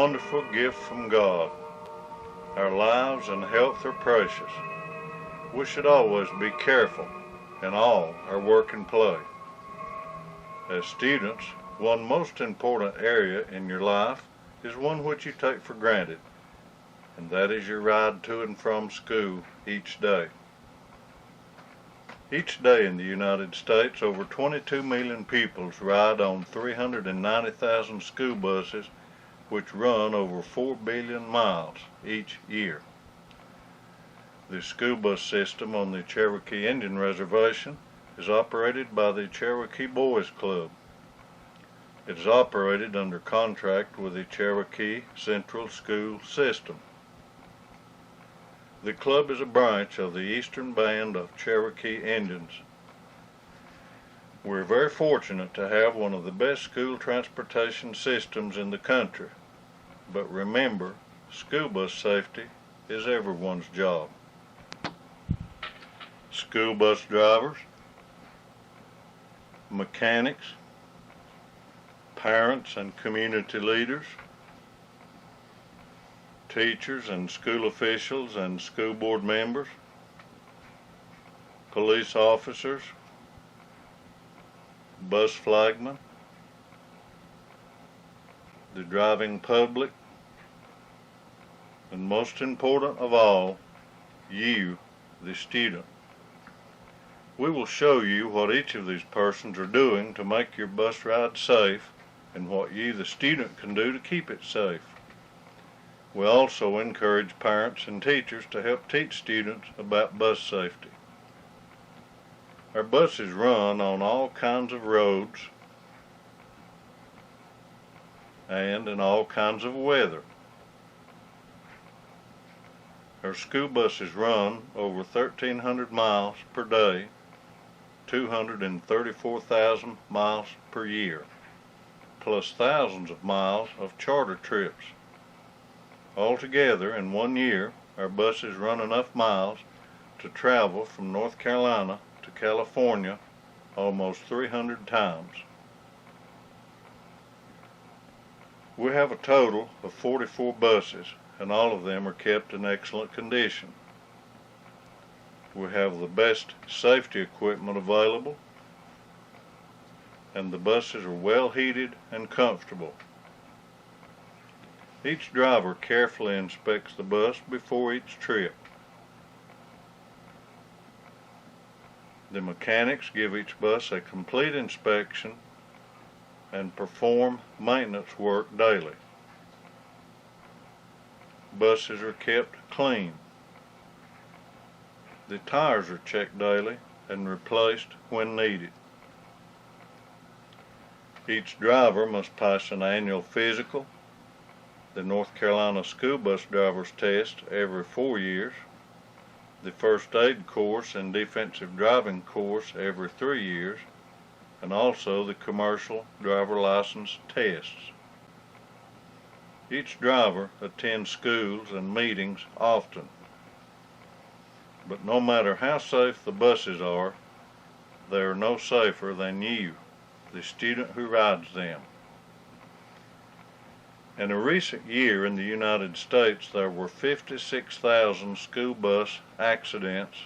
wonderful gift from God. Our lives and health are precious. We should always be careful in all our work and play. As students, one most important area in your life is one which you take for granted, and that is your ride to and from school each day. Each day in the United States, over 22 million pupils ride on 390,000 school buses which run over 4 billion miles each year. The school bus system on the Cherokee Indian Reservation is operated by the Cherokee Boys Club. It is operated under contract with the Cherokee School System. The club is a branch of the Eastern Band of Cherokee Indians. We're very fortunate to have one of the best school transportation systems in the country. But remember, school bus safety is everyone's job. School bus drivers, mechanics, parents and community leaders, teachers and school officials and school board members, police officers, bus flagmen, the driving public, and most important of all, you, the student. We will show you what each of these persons are doing to make your bus ride safe and what you, the student, can do to keep it safe. We also encourage parents and teachers to help teach students about bus safety. Our buses run on all kinds of roads and in all kinds of weather. Our school buses run over 1,300 miles per day, 234,000 miles per year, plus thousands of miles of charter trips. Altogether, in 1 year, our buses run enough miles to travel from North Carolina to California almost 300 times. We have a total of 44 buses, and all of them are kept in excellent condition. We have the best safety equipment available, and the buses are well heated and comfortable. Each driver carefully inspects the bus before each trip. The mechanics give each bus a complete inspection and perform maintenance work daily. Buses are kept clean. The tires are checked daily and replaced when needed. Each driver must pass an annual physical, the North Carolina School Bus Driver's Test every 4 years, the First Aid Course and Defensive Driving Course every 3 years, and also the Commercial Driver License Tests. Each driver attends schools and meetings often. But no matter how safe the buses are, they are no safer than you, the student who rides them. In a recent year in the United States, there were 56,000 school bus accidents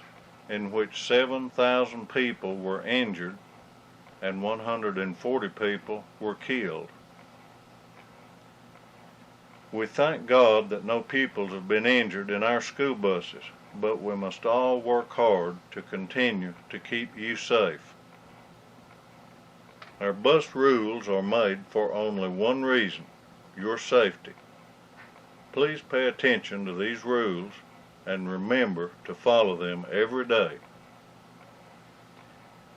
in which 7,000 people were injured and 140 people were killed. We thank God that no pupils have been injured in our school buses, but we must all work hard to continue to keep you safe. Our bus rules are made for only one reason: your safety. Please pay attention to these rules and remember to follow them every day.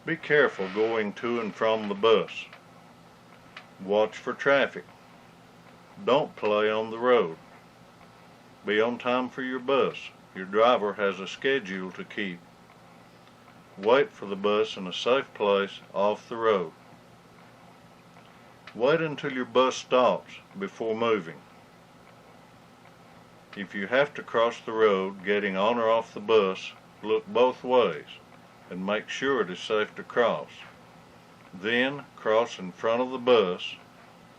Be careful going to and from the bus. Watch for traffic. Don't play on the road. Be on time for your bus. Your driver has a schedule to keep. Wait for the bus in a safe place off the road. Wait until your bus stops before moving. If you have to cross the road getting on or off the bus, look both ways and make sure it is safe to cross. Then cross in front of the bus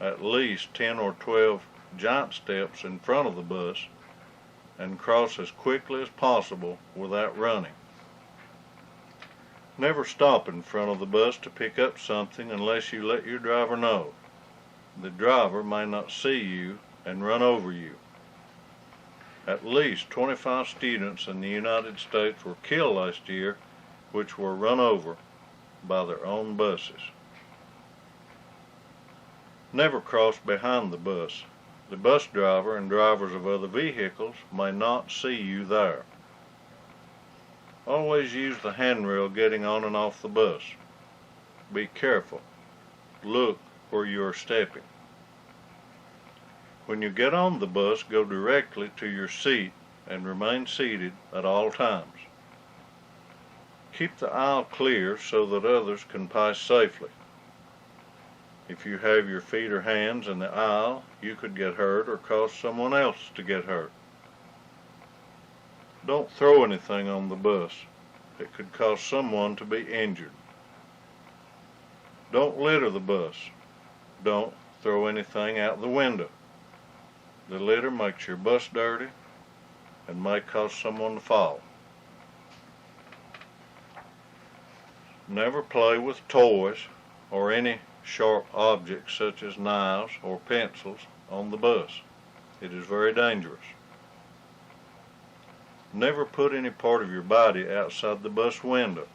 at least 10 or 12 giant steps in front of the bus and cross as quickly as possible without running. Never stop in front of the bus to pick up something unless you let your driver know. The driver may not see you and run over you. At least 25 students in the United States were killed last year, which were run over by their own buses. Never cross behind the bus. The bus driver and drivers of other vehicles may not see you there. Always use the handrail getting on and off the bus. Be careful. Look where you are stepping. When you get on the bus, go directly to your seat and remain seated at all times. Keep the aisle clear so that others can pass safely. If you have your feet or hands in the aisle, you could get hurt or cause someone else to get hurt. Don't throw anything on the bus. It could cause someone to be injured. Don't litter the bus. Don't throw anything out the window. The litter makes your bus dirty and may cause someone to fall. Never play with toys or any sharp objects such as knives or pencils on the bus. It is very dangerous. Never put any part of your body outside the bus window.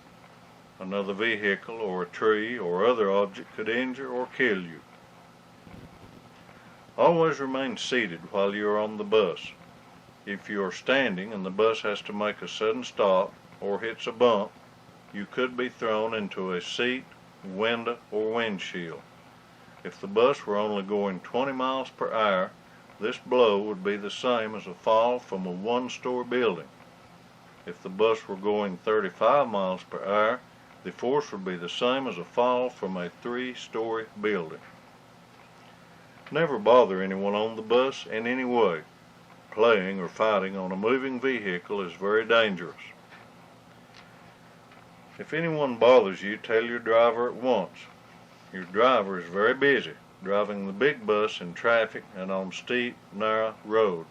Another vehicle or a tree or other object could injure or kill you. Always remain seated while you are on the bus. If you are standing and the bus has to make a sudden stop or hits a bump, you could be thrown into a seat, window, or windshield. If the bus were only going 20 miles per hour, this blow would be the same as a fall from a one-story building. If the bus were going 35 miles per hour, the force would be the same as a fall from a 3-story building. Never bother anyone on the bus in any way. Playing or fighting on a moving vehicle is very dangerous. If anyone bothers you, tell your driver at once. Your driver is very busy driving the big bus in traffic and on steep, narrow roads.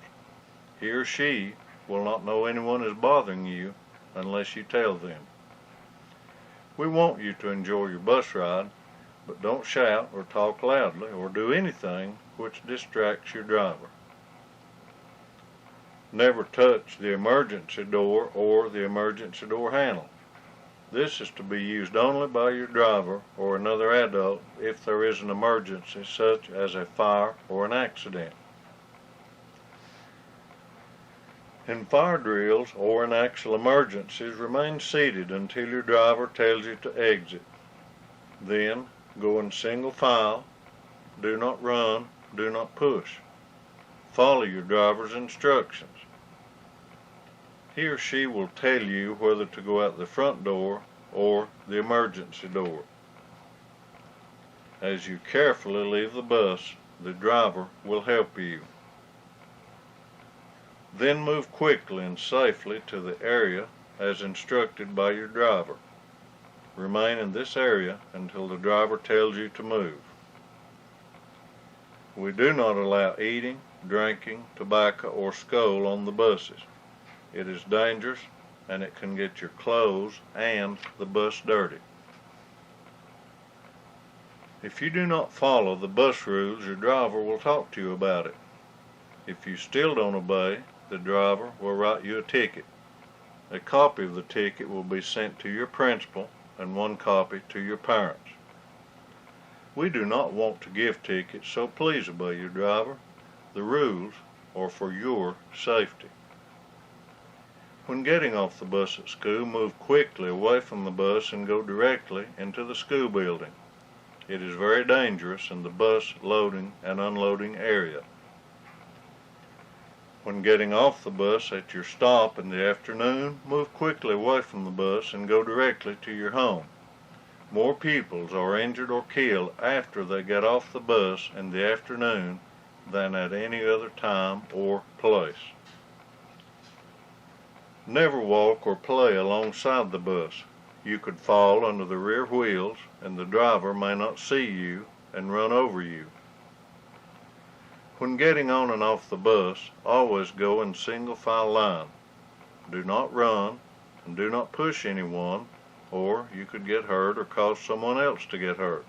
He or she will not know anyone is bothering you unless you tell them. We want you to enjoy your bus ride, but don't shout or talk loudly or do anything which distracts your driver. Never touch the emergency door or the emergency door handle. This is to be used only by your driver or another adult if there is an emergency such as a fire or an accident. In fire drills or in actual emergencies, remain seated until your driver tells you to exit. Then go in single file. Do not run. Do not push. Follow your driver's instructions. He or she will tell you whether to go out the front door or the emergency door. As you carefully leave the bus, the driver will help you. Then move quickly and safely to the area as instructed by your driver. Remain in this area until the driver tells you to move. We do not allow eating, drinking, tobacco, or skull on the buses. It is dangerous and it can get your clothes and the bus dirty. If you do not follow the bus rules, your driver will talk to you about it. If you still don't obey, the driver will write you a ticket. A copy of the ticket will be sent to your principal and one copy to your parents. We do not want to give tickets, so please obey your driver. The rules are for your safety. When getting off the bus at school, move quickly away from the bus and go directly into the school building. It is very dangerous in the bus loading and unloading area. When getting off the bus at your stop in the afternoon, move quickly away from the bus and go directly to your home. More pupils are injured or killed after they get off the bus in the afternoon than at any other time or place. Never walk or play alongside the bus. You could fall under the rear wheels and the driver may not see you and run over you. When getting on and off the bus, always go in single file line. Do not run and do not push anyone, or you could get hurt or cause someone else to get hurt.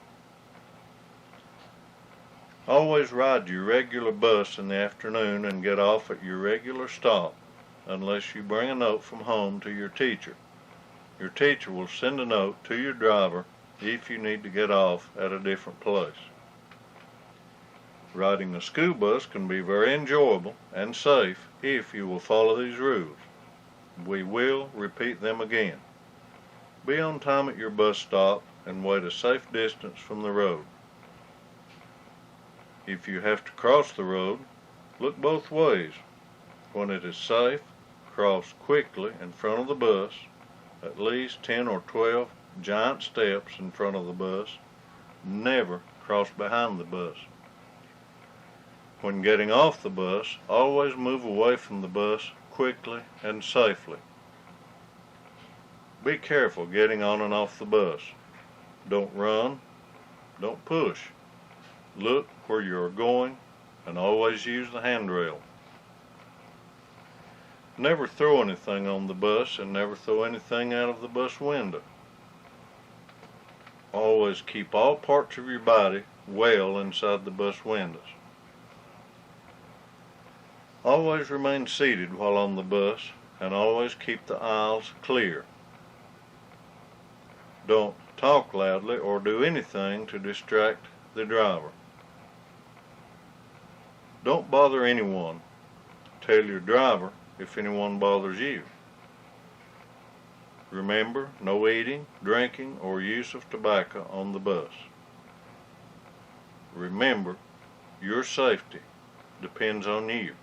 Always ride your regular bus in the afternoon and get off at your regular stop, unless you bring a note from home to your teacher. Your teacher will send a note to your driver if you need to get off at a different place. Riding a school bus can be very enjoyable and safe if you will follow these rules. We will repeat them again. Be on time at your bus stop and wait a safe distance from the road. If you have to cross the road, look both ways. When it is safe, cross quickly in front of the bus, at least 10 or 12 giant steps in front of the bus. Never cross behind the bus. When getting off the bus, always move away from the bus quickly and safely. Be careful getting on and off the bus. Don't run, don't push. Look where you are going and always use the handrail. Never throw anything on the bus and never throw anything out of the bus window. Always keep all parts of your body well inside the bus windows. Always remain seated while on the bus and always keep the aisles clear. Don't talk loudly or do anything to distract the driver. Don't bother anyone. Tell your driver if anyone bothers you. Remember, no eating, drinking, or use of tobacco on the bus. Remember, your safety depends on you.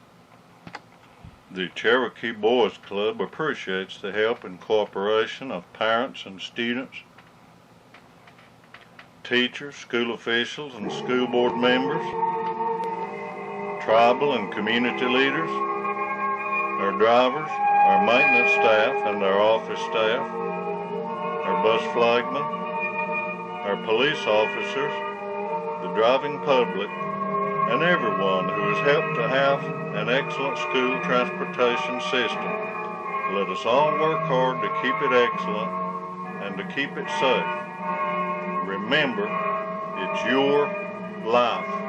The Cherokee Boys Club appreciates the help and cooperation of parents and students, teachers, school officials, and school board members, tribal and community leaders, our drivers, our maintenance staff and our office staff, our bus flagmen, our police officers, the driving public, and everyone who has helped to have an excellent school transportation system. Let us all work hard to keep it excellent and to keep it safe. Remember, it's your life.